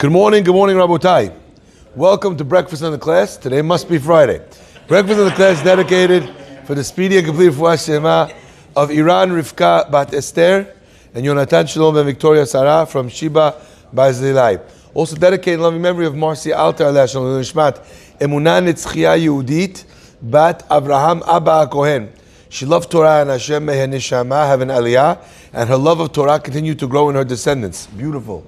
Good morning, Rabotai. Welcome to Breakfast in the Class. Today must be Friday. Breakfast in the Class dedicated for the speedy and complete Refuah Shema of Iran Rivka Bat Esther and Yonatan Shalom and Victoria Sarah from Sheba Barzilai. Also dedicated in loving memory of Marcia Alter Aleh Shalom Nishmat Emunah Nitzchia Yehudit Bat Avraham Abba Kohen. She loved Torah and Hashem may her neshama have an aliyah, and her love of Torah continued to grow in her descendants. Beautiful.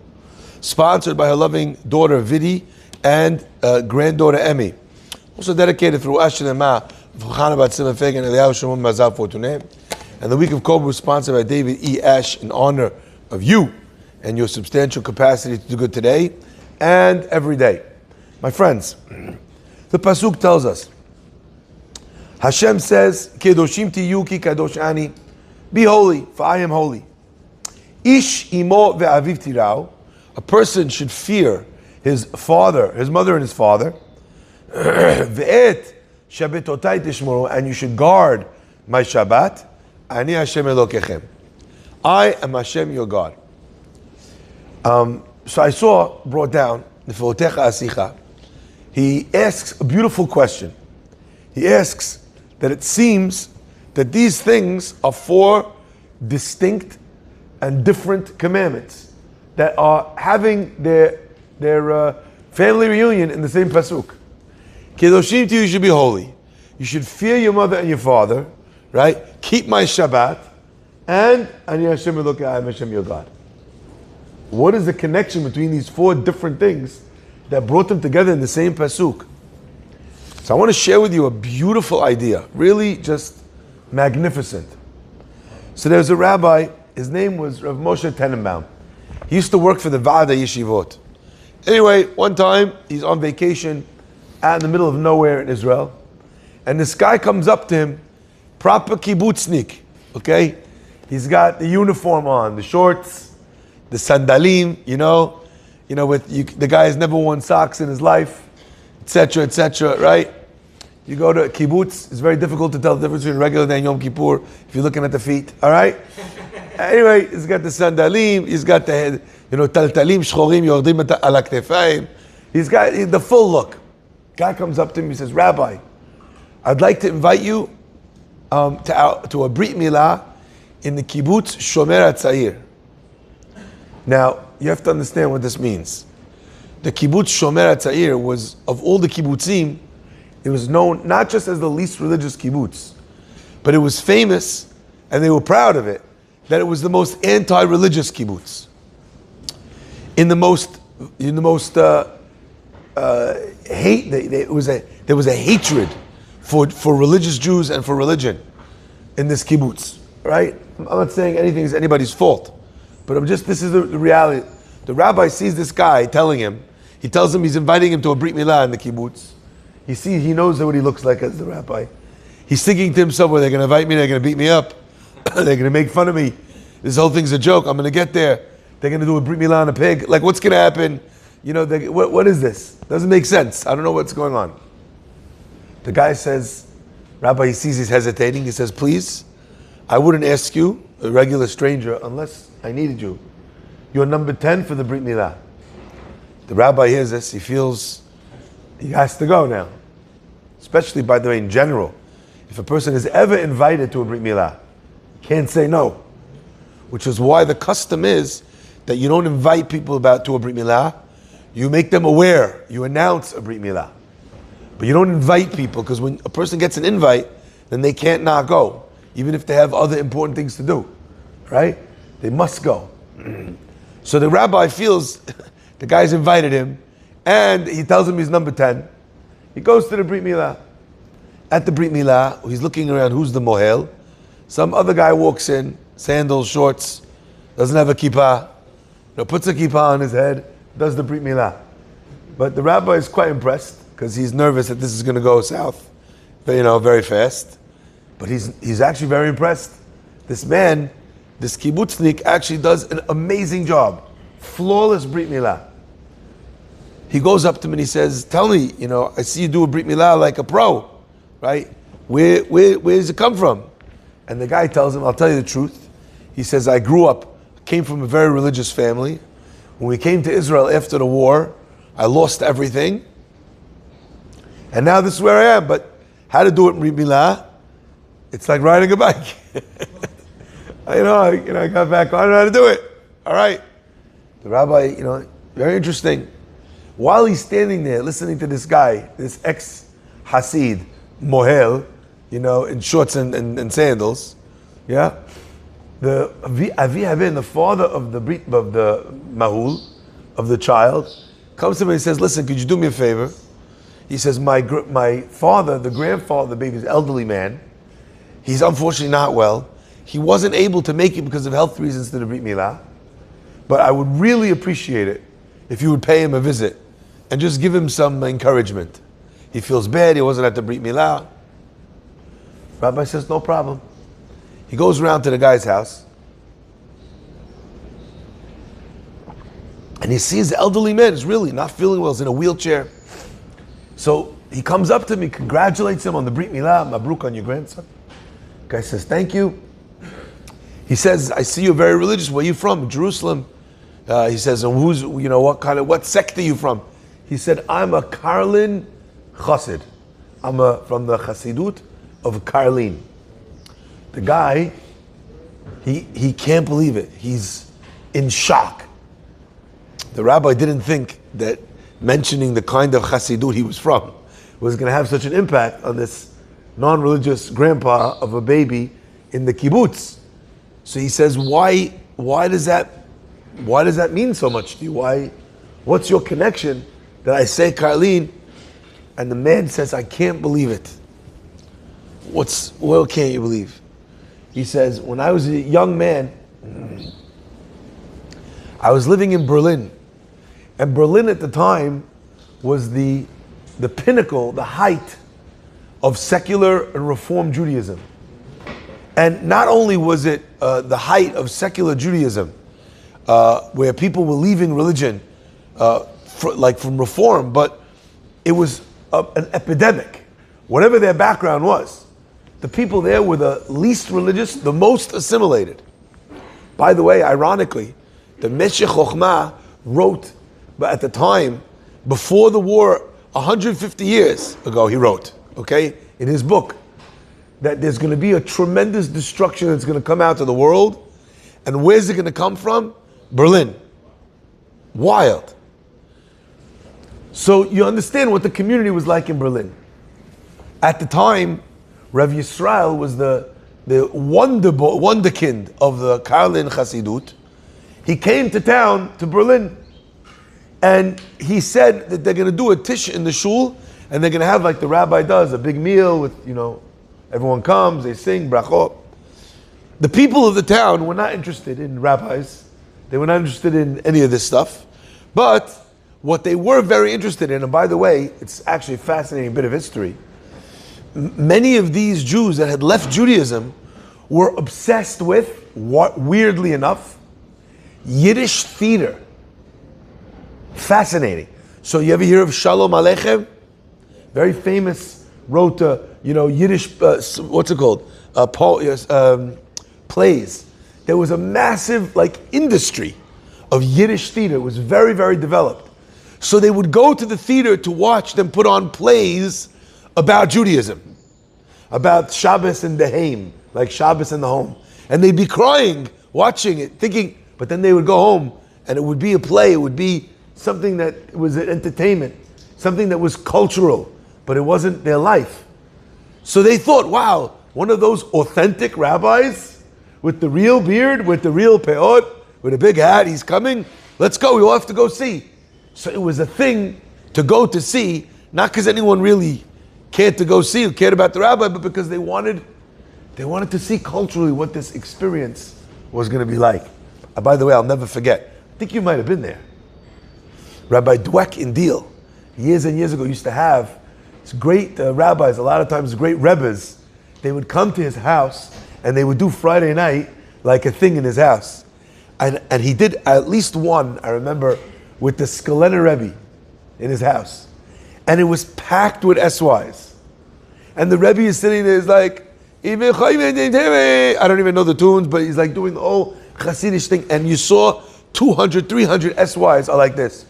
Sponsored by her loving daughter Vidi and granddaughter Emmy. Also dedicated through Ashlema for Chana Bat Simon Feg and Eliyahu Shimon Mazal Fortuné. And the week of Kobu was sponsored by David E. Ash in honor of you and your substantial capacity to do good today and every day. My friends, the Pasuk tells us, Hashem says, Kedoshim tiyu ki kadosh ani. Be holy, for I am holy. Ish imo ve'aviv tirau. A person should fear his father, his mother and his father. Ve'et shabbatotai tishmoru, and you should guard my Shabbat. Ani Hashem Elokechem. I am Hashem your God. So I saw brought down the Filotecha Asicha. He asks a beautiful question. He asks that it seems that these things are four distinct and different commandments that are having their family reunion in the same pasuk. Kedoshim to you should be holy. You should fear your mother and your father, right? Keep my Shabbat, and Ani Hashem Elokei, I am Hashem your God. What is the connection between these four different things that brought them together in the same pasuk? So I want to share with you a beautiful idea, really just magnificent. So there's a rabbi, his name was Rav Moshe Tenenbaum. He used to work for the Vada Yeshivot. Anyway, one time he's on vacation out in the middle of nowhere in Israel, and this guy comes up to him, proper kibbutznik, okay? He's got the uniform on, the shorts, the sandalim, the guy has never worn socks in his life, etc., right? You go to a kibbutz, it's very difficult to tell the difference between regular day and Yom Kippur if you're looking at the feet, all right? Anyway, he's got the sandalim, he's got the, taltalim shchorim yordim ala ktefayim. He's got the full look. Guy comes up to him, he says, Rabbi, I'd like to invite you to a Brit Milah in the kibbutz Shomer HaTzair. Now, you have to understand what this means. The kibbutz Shomer HaTzair was, of all the kibbutzim, it was known not just as the least religious kibbutz, but it was famous, and they were proud of it, that it was the most anti-religious kibbutz. There was a hatred for religious Jews and for religion in this kibbutz, right? I'm not saying anything is anybody's fault, but this is the reality. The rabbi sees this guy he tells him he's inviting him to a Brit Milah in the kibbutz. He knows what he looks like as the rabbi. He's thinking to himself, well, they're going to invite me, they're going to beat me up, they're going to make fun of me. This whole thing's a joke. I'm going to get there. They're going to do a Brit Milah on a pig. Like, what's going to happen? What is this? Doesn't make sense. I don't know what's going on. The guy says, Rabbi, he sees he's hesitating. He says, please, I wouldn't ask you, a regular stranger, unless I needed you. You're number 10 for the Brit Milah. The rabbi hears this. He feels he has to go now. Especially, by the way, in general. If a person is ever invited to a Brit Milah, can't say no. Which is why the custom is that you don't invite people to a Brit Milah. You make them aware. You announce a Brit Milah. But you don't invite people, because when a person gets an invite, then they can't not go. Even if they have other important things to do. Right? They must go. So the rabbi feels the guy's invited him, and he tells him he's number 10. He goes to the Brit Milah. At the Brit Milah, he's looking around, who's the mohel? Some other guy walks in, sandals, shorts, doesn't have a kippah, puts a kippah on his head, does the Brit Milah. But the rabbi is quite impressed, because he's nervous that this is going to go south, very fast. But he's actually very impressed. This man, this kibbutznik, actually does an amazing job. Flawless Brit Milah. He goes up to him and he says, tell me, I see you do a Brit Milah like a pro, right? Where does it come from? And the guy tells him, I'll tell you the truth. He says, I came from a very religious family. When we came to Israel after the war, I lost everything. And now this is where I am. But how to do it in Brit Milah? It's like riding a bike. I got back on, I know how to do it. All right. The rabbi, very interesting. While he's standing there listening to this guy, this ex-Hasid, Mohel, in shorts and sandals, yeah? The Avi Haben, the father of the Mahul, of the child, comes to me and says, listen, could you do me a favor? He says, my father, the grandfather of the baby, is an elderly man. He's unfortunately not well. He wasn't able to make it because of health reasons to the Brit Milah. But I would really appreciate it if you would pay him a visit and just give him some encouragement. He feels bad, he wasn't at the Brit Milah. Rabbi says, no problem. He goes around to the guy's house and he sees the elderly man is really not feeling well, he's in a wheelchair. So he comes up to me, congratulates him on the Brit Milah, Mabruk on your grandson. The guy says, thank you. He says, I see you're very religious. Where are you from? Jerusalem. He says, and what sect are you from? He said, I'm a Karlin Chassid. I'm from the Chassidut of Karlin. The guy, he can't believe it. He's in shock. The rabbi didn't think that mentioning the kind of Chassidut he was from was going to have such an impact on this non-religious grandpa of a baby in the kibbutz. So he says, why does that mean so much to you? What's your connection that I say Karlin? And the man says, I can't believe it. What can't you believe? He says, when I was a young man, I was living in Berlin. And Berlin at the time was the pinnacle, the height of secular and Reform Judaism. And not only was it the height of secular Judaism, where people were leaving religion from Reform, but it was an epidemic. Whatever their background was, the people there were the least religious, the most assimilated. By the way, ironically, the Meshech Chochmah wrote, but at the time, before the war, 150 years ago, he wrote, in his book, that there's going to be a tremendous destruction that's going to come out to the world. And where's it going to come from? Berlin. Wild. So you understand what the community was like in Berlin. At the time, Rav Yisrael was the wonderkind of the Karlin Chassidut. He came to town, to Berlin, and he said that they're going to do a tish in the shul, and they're going to have, like the rabbi does, a big meal with, everyone comes, they sing, brachot. The people of the town were not interested in rabbis. They were not interested in any of this stuff. But what they were very interested in, and by the way, it's actually a fascinating bit of history, many of these Jews that had left Judaism were obsessed with, weirdly enough, Yiddish theater. Fascinating. So you ever hear of Shalom Aleichem? Very famous, wrote Yiddish, plays. There was a massive industry of Yiddish theater. It was very, very developed. So they would go to the theater to watch them put on plays about Judaism, about Shabbos and the Haim, like Shabbos in the home. And they'd be crying, watching it, thinking, but then they would go home and it would be a play, it would be something that was an entertainment, something that was cultural, but it wasn't their life. So they thought, wow, one of those authentic rabbis with the real beard, with the real peot, with a big hat, he's coming, let's go, we all have to go see. So it was a thing to go to see, not because anyone really cared to go see or cared about the rabbi, but because they wanted to see culturally what this experience was going to be like. By the way, I'll never forget, I think you might have been there. Rabbi Dweck in Deal, years and years ago, used to have these great rabbis, a lot of times great rebbes. They would come to his house and they would do Friday night like a thing in his house. And he did at least one, I remember, with the Skalena Rebbe in his house. And it was packed with SYs. And the Rebbe is sitting there, he's like, I don't even know the tunes, but he's like doing the whole Hasidic thing. And you saw 200, 300 SYs are like this.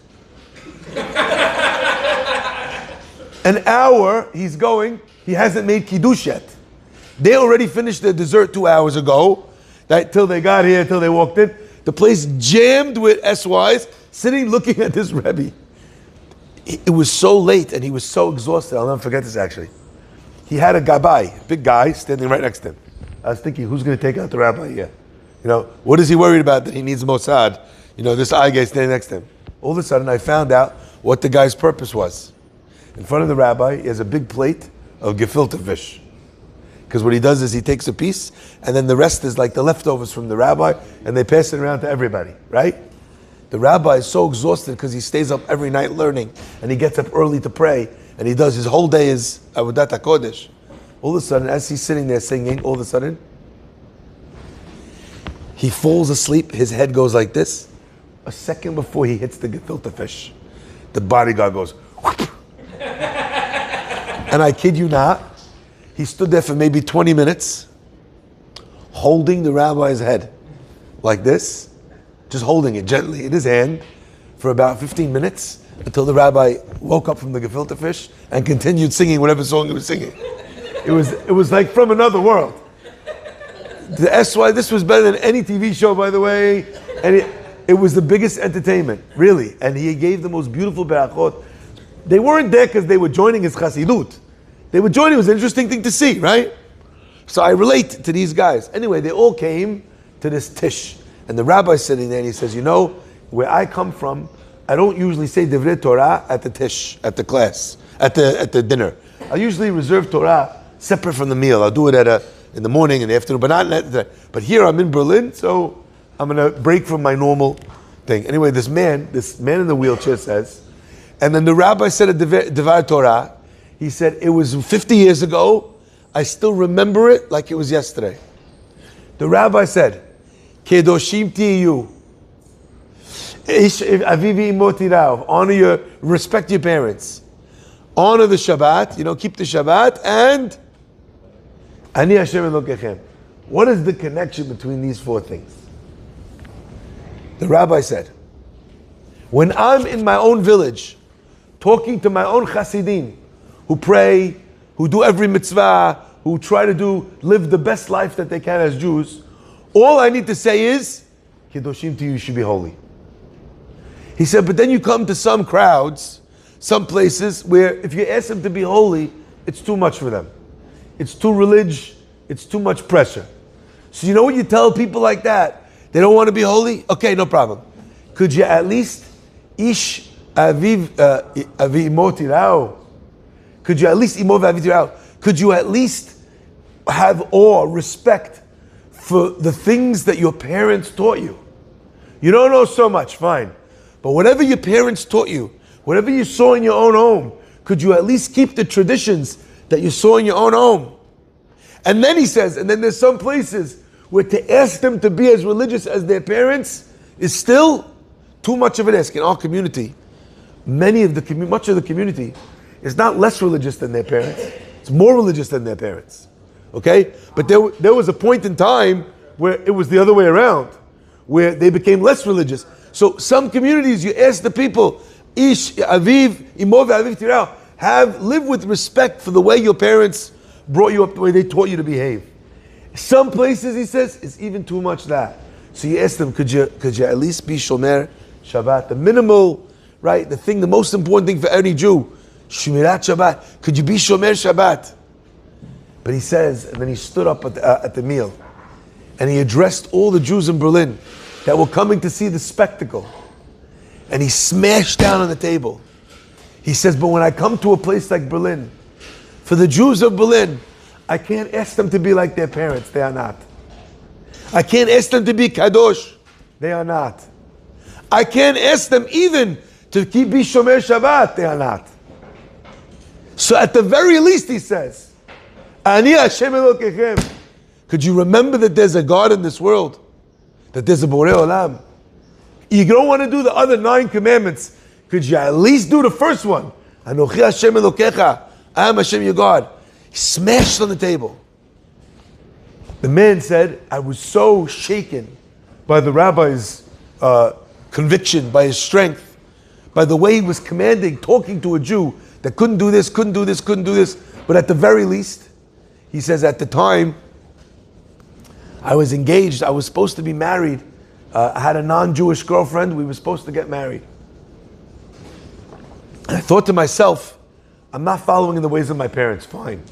An hour he's going, he hasn't made kiddush yet. They already finished their dessert 2 hours ago, right, till they got here, till they walked in. The place jammed with SYs, sitting looking at this Rebbe. It was so late and he was so exhausted. I'll never forget this actually. He had a gabai, big guy, standing right next to him. I was thinking, who's going to take out the rabbi here? You know, what is he worried about that he needs Mossad? You know, this eye guy standing next to him. All of a sudden, I found out what the guy's purpose was. In front of the rabbi, he has a big plate of gefilte fish. Because what he does is he takes a piece, and then the rest is like the leftovers from the rabbi, and they pass it around to everybody, right? The rabbi is so exhausted because he stays up every night learning, and he gets up early to pray, and he does his whole day is Avodat HaKodesh. All of a sudden, as he's sitting there singing, all of a sudden, he falls asleep, his head goes like this. A second before he hits the gefilte fish, the bodyguard goes, whoop. And I kid you not, he stood there for maybe 20 minutes, holding the rabbi's head, like this, just holding it gently in his hand for about 15 minutes, until the rabbi woke up from the gefilte fish and continued singing whatever song he was singing. It was like from another world. The SY, this was better than any TV show, by the way, and it was the biggest entertainment, really. And he gave the most beautiful berachot. They weren't there because they were joining his chassidut. They were joining, it was an interesting thing to see, right? So I relate to these guys. Anyway, they all came to this tish. And the rabbi's sitting there and he says, you know, where I come from, I don't usually say Divrei Torah at the tish, at the class, at the dinner. I usually reserve Torah separate from the meal. I'll do it in the morning and the afternoon, but not at the, but here I'm in Berlin, so I'm going to break from my normal thing. Anyway, this man in the wheelchair says, and then the rabbi said a Devar Torah. He said, it was 50 years ago. I still remember it like it was yesterday. The rabbi said, Kedoshim tiyu. Avivi motirao. Honor respect your parents. Honor the Shabbat, keep the Shabbat, and Ani Hashem Elokechem. What is the connection between these four things? The rabbi said, when I'm in my own village, talking to my own chassidim, who pray, who do every mitzvah, who try to live the best life that they can as Jews, all I need to say is, Kedoshim to you should be holy. He said, but then you come to some crowds, some places where if you ask them to be holy, it's too much for them. It's too religious, it's too much pressure. So you know what you tell people like that? They don't want to be holy? Okay, no problem. Could you at least, ish aviv imotirao? Could you at least could you at least have awe, respect for the things that your parents taught you? You don't know so much, fine. But whatever your parents taught you, whatever you saw in your own home, could you at least keep the traditions that you saw in your own home? And then he says, and then there's some places where to ask them to be as religious as their parents is still too much of an ask. In our community, much of the community is not less religious than their parents. It's more religious than their parents. Okay? But there was a point in time where it was the other way around, where they became less religious. So some communities, you ask the people, Ish, Aviv, Imov, Aviv, Tirao, live with respect for the way your parents brought you up, the way they taught you to behave. Some places, he says, it's even too much that. So you ask them, could you at least be Shomer Shabbat? The minimal, right? The most important thing for any Jew, Shmirat Shabbat. Could you be Shomer Shabbat? But he says, and then he stood up at the meal, and he addressed all the Jews in Berlin that were coming to see the spectacle. And he smashed down on the table. He says, but when I come to a place like Berlin, for the Jews of Berlin, I can't ask them to be like their parents. They are not. I can't ask them to be Kadosh. They are not. I can't ask them even to be Shomer Shabbat. They are not. So at the very least, he says, Ani Hashem Elokechem. Could you remember that there's a God in this world? That there's a Borei Olam? You don't want to do the other 9 commandments. Could you at least do the first one? Anochi Hashem Elokecha. I am Hashem your God. He smashed on the table. The man said, I was so shaken by the rabbi's conviction, by his strength, by the way he was commanding, talking to a Jew that couldn't do this, couldn't do this, couldn't do this. But at the very least, he says, at the time, I was engaged, I was supposed to be married. I had a non-Jewish girlfriend, we were supposed to get married. And I thought to myself, I'm not following in the ways of my parents, fine.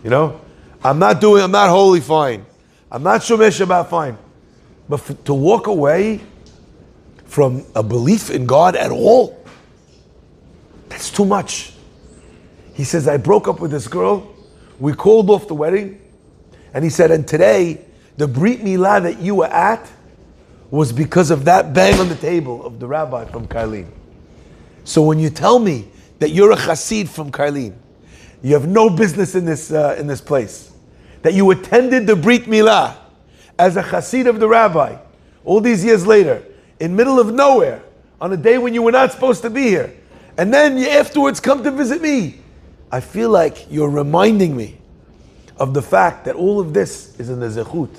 You know? I'm not holy, fine. I'm not Shomer Shabbat, fine. But to walk away from a belief in God at all, that's too much. He says, I broke up with this girl, we called off the wedding, and he said, and today, the Brit Milah that you were at was because of that bang on the table of the rabbi from Karlin. So when you tell me that you're a Hasid from Karlin, you have no business in this place, that you attended the Brit Milah as a Hasid of the rabbi, all these years later, in middle of nowhere, on a day when you were not supposed to be here, and then you afterwards come to visit me, I feel like you're reminding me of the fact that all of this is in the zechut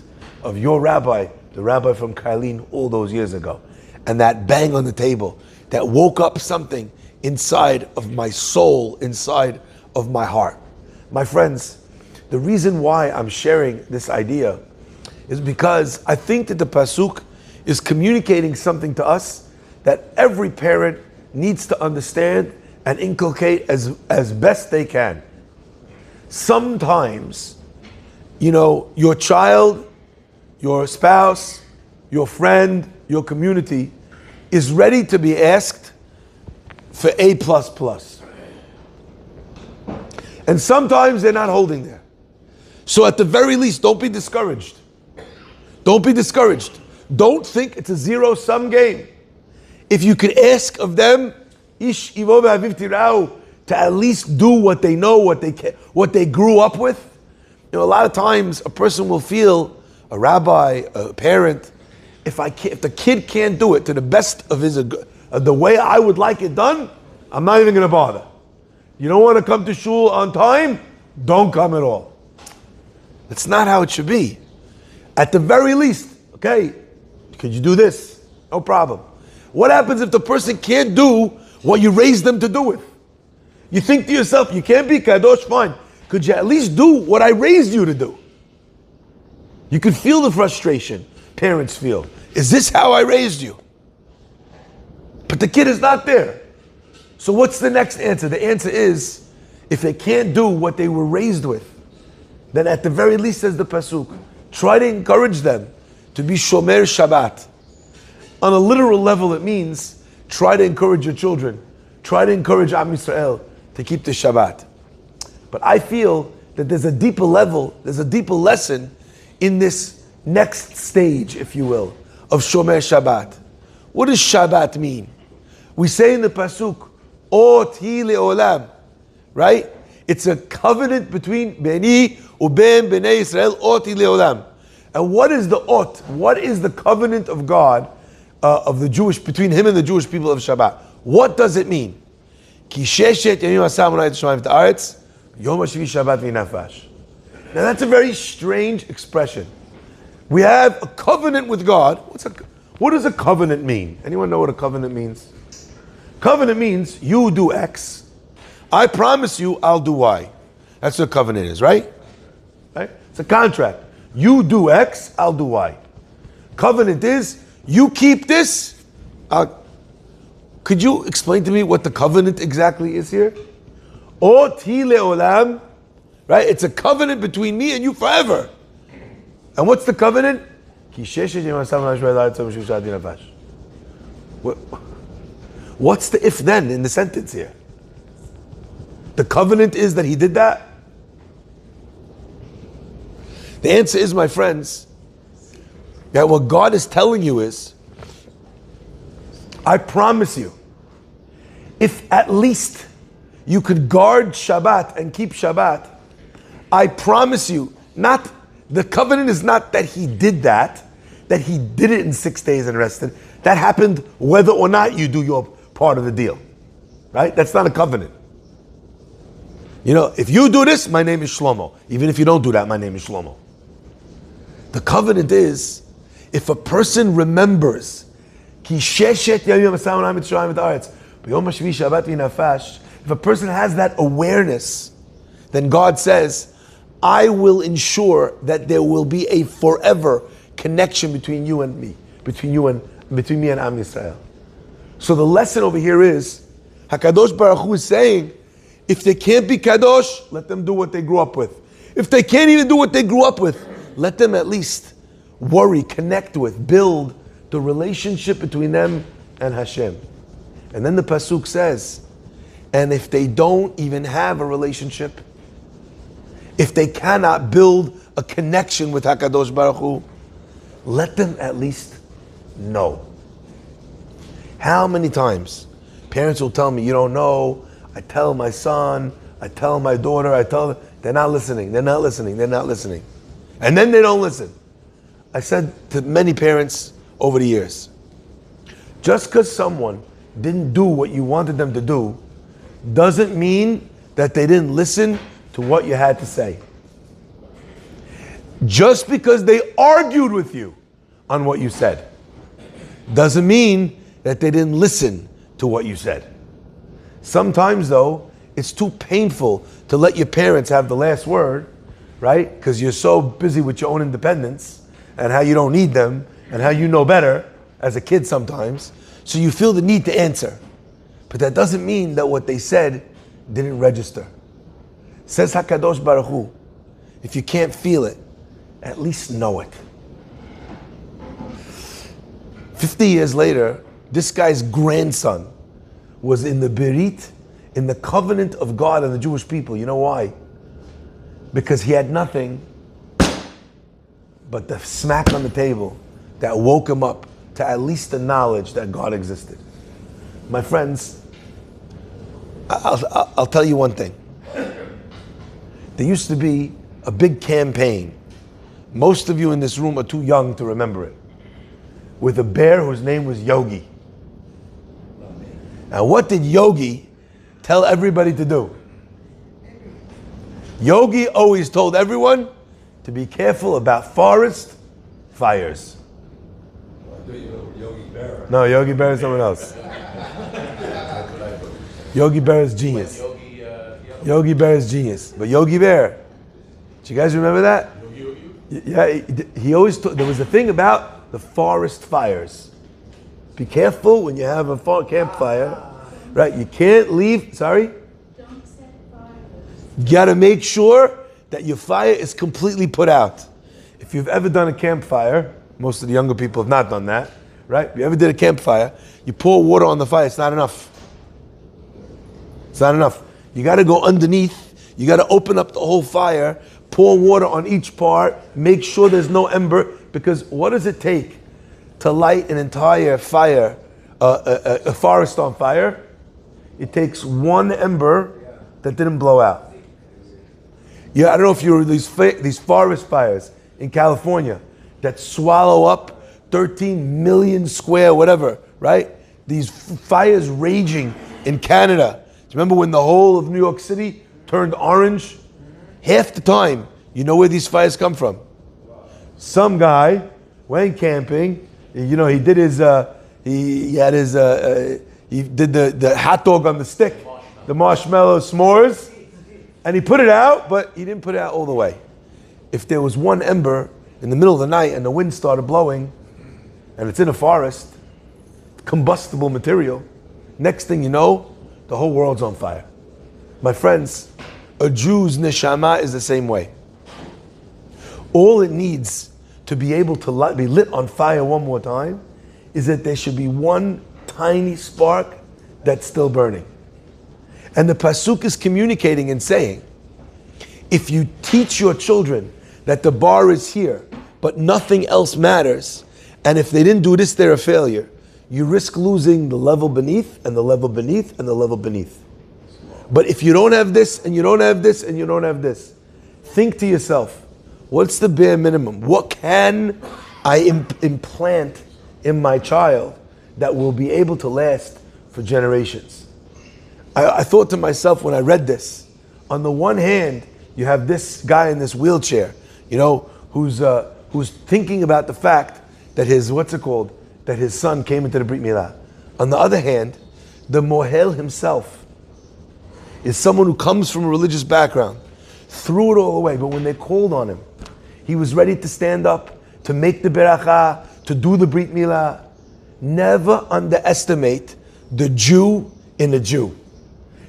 of your rabbi, the rabbi from Karlin all those years ago. And that bang on the table, that woke up something inside of my soul, inside of my heart. My friends, the reason why I'm sharing this idea is because I think that the Pasuk is communicating something to us that every parent needs to understand and inculcate as best they can. Sometimes, your child, your spouse, your friend, your community is ready to be asked for A++. And sometimes they're not holding there. So at the very least, don't be discouraged. Don't be discouraged. Don't think it's a zero-sum game. If you could ask of them, Ish Ivo Be'aviv Tirau, to at least do what they know, what they grew up with. A lot of times a person will feel, a rabbi, a parent, if the kid can't do it to the best of the way I would like it done, I'm not even going to bother. You don't want to come to shul on time? Don't come at all. That's not how it should be. At the very least, okay, could you do this? No problem. What happens if the person can't do what you raised them to do with? You think to yourself, you can't be kadosh, fine. Could you at least do what I raised you to do? You could feel the frustration parents feel. Is this how I raised you? But the kid is not there. So what's the next answer? The answer is, if they can't do what they were raised with, then at the very least, says the Pasuk, try to encourage them to be Shomer Shabbat. On a literal level, it means try to encourage your children. Try to encourage Am Yisrael to keep the Shabbat. But I feel that there's a deeper level, there's a deeper lesson in this next stage, if you will, of Shomer Shabbat. What does Shabbat mean? We say in the Pasuk, Ot hi le'olam, right? It's a covenant between Beni uben Bnei Yisrael, Ot hi le'olam. And what is the Ot? What is the covenant of God, of the Jewish, between Him and the Jewish people of Shabbat? What does it mean? Ki sheshet yamim asa Adonai et hashamayim v'ha'aretz, yom hashvi Shabbat v'nafash. Now that's a very strange expression. We have a covenant with God. What does a covenant mean? Anyone know what a covenant means? Covenant means you do X. I promise you I'll do Y. That's what a covenant is, right? Right? It's a contract. You do X, I'll do Y. Covenant is you keep this. Could you explain to me what the covenant exactly is here? Ot hi le'olam, right? It's a covenant between me and you forever. And what's the covenant? What's the if then in the sentence here? The covenant is that he did that? The answer is, my friends, that what God is telling you is, I promise you, if at least you could guard Shabbat and keep Shabbat, I promise you, the covenant is not that he did that he did it in 6 days and rested. That happened whether or not you do your part of the deal. Right? That's not a covenant. If you do this, my name is Shlomo. Even if you don't do that, my name is Shlomo. The covenant is, if a person remembers, Ki sheshet yamim asamanam mitzrayim v'aretz. B'yom hashvi shabbat v'nafash. If a person has that awareness, then God says, I will ensure that there will be a forever connection between you and me, between me and Am Yisrael. So the lesson over here is, HaKadosh Baruch Hu is saying, if they can't be Kadosh, let them do what they grew up with. If they can't even do what they grew up with, let them at least worry, connect with, build the relationship between them and Hashem. And then the Pasuk says, and if they don't even have a relationship, if they cannot build a connection with HaKadosh Baruch Hu, let them at least know. How many times parents will tell me, you don't know, I tell my son, I tell my daughter, I tell them, they're not listening. And then they don't listen. I said to many parents over the years, just because someone didn't do what you wanted them to do, doesn't mean that they didn't listen to what you had to say. Just because they argued with you on what you said, doesn't mean that they didn't listen to what you said. Sometimes though, it's too painful to let your parents have the last word, right? Because you're so busy with your own independence and how you don't need them and how you know better as a kid sometimes. So you feel the need to answer. But that doesn't mean that what they said didn't register. Says HaKadosh Baruch Hu, if you can't feel it, at least know it. 50 years later, this guy's grandson was in the Berit, in the covenant of God and the Jewish people. You know why? Because he had nothing but the smack on the table that woke him up to at least the knowledge that God existed. My friends, I'll tell you one thing. There used to be a big campaign. Most of you in this room are too young to remember it. With a bear whose name was Yogi. Now what did Yogi tell everybody to do? Yogi always told everyone to be careful about forest fires. No, Yogi Bear is someone else. Yogi Bear is genius. Yogi Bear is genius. But Yogi Bear, do you guys remember that? Yeah, he always there was a thing about the forest fires. Be careful when you have a campfire, right? You can't leave, sorry? Don't set fires. You gotta make sure that your fire is completely put out. If you've ever done a campfire, most of the younger people have not done that, right? If you ever did a campfire, you pour water on the fire, it's not enough. It's not enough. You gotta go underneath, you gotta open up the whole fire, pour water on each part, make sure there's no ember, because what does it take to light an entire fire, a forest on fire? It takes one ember that didn't blow out. Yeah, I don't know if you're these forest fires in California that swallow up 13 million square whatever, right? These fires raging in Canada. Do you remember when the whole of New York City turned orange? Half the time, you know where these fires come from? Some guy went camping. You know, he did his, he did the hot dog on the stick, the marshmallow s'mores, and he put it out, but he didn't put it out all the way. If there was one ember in the middle of the night and the wind started blowing, and it's in a forest, combustible material, next thing you know, the whole world's on fire. My friends, a Jew's neshama is the same way. All it needs to be able to be lit on fire one more time is that there should be one tiny spark that's still burning. And the Pasuk is communicating and saying, if you teach your children that the bar is here, but nothing else matters, and if they didn't do this, they're a failure, you risk losing the level beneath, and the level beneath, and the level beneath. But if you don't have this, and you don't have this, and you don't have this, think to yourself, what's the bare minimum? What can I implant in my child that will be able to last for generations? I thought to myself when I read this, on the one hand, you have this guy in this wheelchair, you know, who's thinking about the fact that his, that his son came into the Brit Milah. On the other hand, the Mohel himself is someone who comes from a religious background, threw it all away, but when they called on him, he was ready to stand up, to make the beracha, to do the Brit Milah. Never underestimate the Jew in a Jew.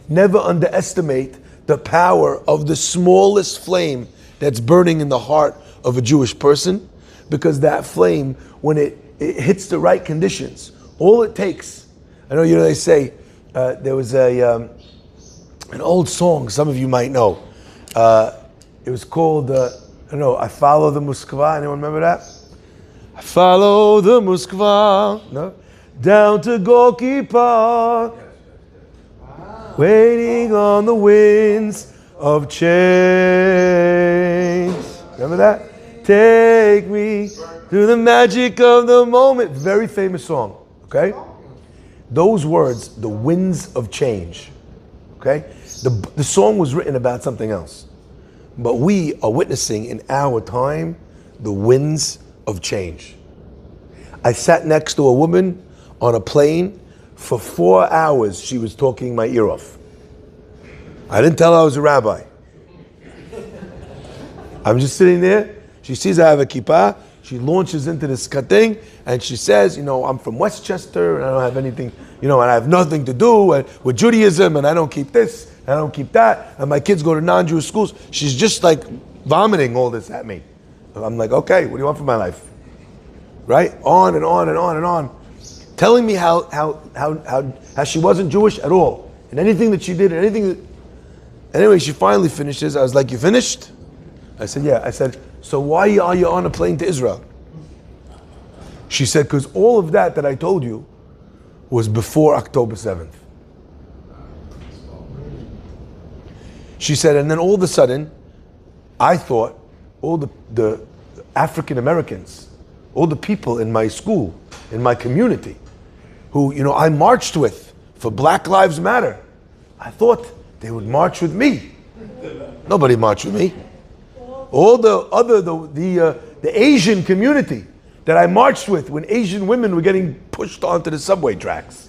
Never underestimate the power of the smallest flame that's burning in the heart of a Jewish person, because that flame, when it hits the right conditions, all it takes. I know, they say, there was an old song, some of you might know. It was called, I Follow the Moskva. Anyone remember that? I follow the Moskva, no? Down to Gorky Park, waiting on the winds of change. Remember that? Take me through the magic of the moment. Very famous song, okay? Those words, the winds of change, okay? The song was written about something else. But we are witnessing in our time the winds of change. I sat next to a woman on a plane for 4 hours. She was talking my ear off. I didn't tell her I was a rabbi. I'm just sitting there. She sees I have a kippah. She launches into this thing and she says, I'm from Westchester and I don't have anything, and I have nothing to do with Judaism and I don't keep this, and I don't keep that, and my kids go to non-Jewish schools. She's just like vomiting all this at me. I'm like, okay, what do you want from my life? Right? On and on and on and on. Telling me how she wasn't Jewish at all. And anything that she did, and anything that... Anyway, she finally finishes. I was like, you finished? I said, yeah. I said, so why are you on a plane to Israel? She said, because all of that I told you was before October 7th. She said, and then all of a sudden, I thought all the African Americans, all the people in my school, in my community, who I marched with for Black Lives Matter, I thought they would march with me. Nobody marched with me. All the Asian community that I marched with when Asian women were getting pushed onto the subway tracks,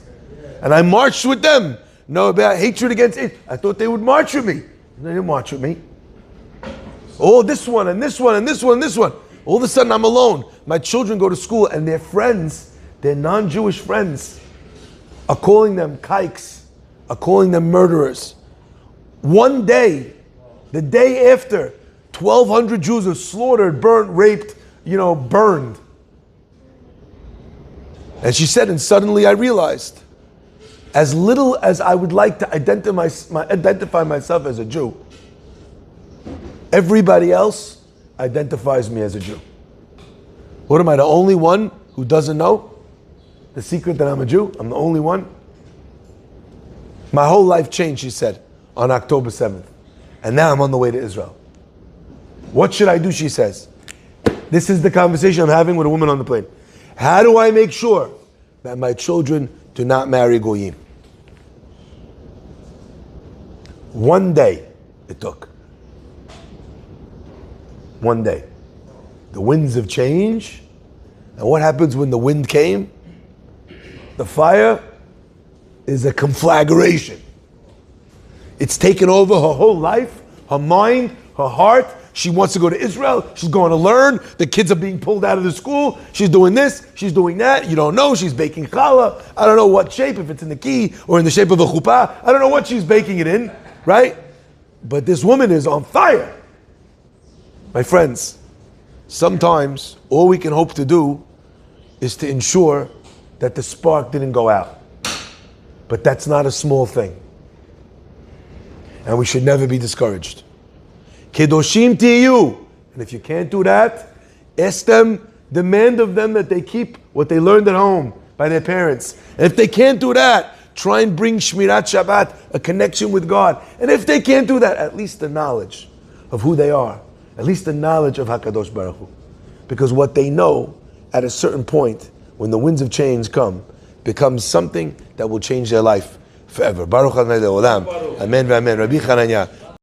and I marched with them. About hatred against it. I thought they would march with me. They didn't march with me. Oh, this one and this one and this one and this one. All of a sudden I'm alone. My children go to school and their friends, their non-Jewish friends, are calling them kikes, are calling them murderers. One day, the day after, 1,200 Jews are slaughtered, burnt, raped, burned. And she said, and suddenly I realized, as little as I would like to identify myself as a Jew, everybody else identifies me as a Jew. What am I, the only one who doesn't know the secret that I'm a Jew? I'm the only one. My whole life changed, she said, on October 7th. And now I'm on the way to Israel. What should I do, she says. This is the conversation I'm having with a woman on the plane. How do I make sure that my children do not marry Goyim? One day it took. One day. The winds of change. And what happens when the wind came? The fire is a conflagration. It's taken over her whole life, her mind, her heart. She wants to go to Israel. She's going to learn. The kids are being pulled out of the school. She's doing this. She's doing that. You don't know. She's baking challah. I don't know what shape, if it's in the key or in the shape of a chuppah. I don't know what she's baking it in, right? But this woman is on fire. My friends, sometimes all we can hope to do is to ensure that the spark didn't go out. But that's not a small thing. And we should never be discouraged. Kedoshim tiyu. And if you can't do that, ask them, demand of them that they keep what they learned at home by their parents. And if they can't do that, try and bring Shmirat Shabbat, a connection with God. And if they can't do that, at least the knowledge of who they are. At least the knowledge of HaKadosh Baruch Hu. Because what they know at a certain point, when the winds of change come, becomes something that will change their life forever. Baruch Adonai Le'olam. Amen v'amen. Rabbi Chananya.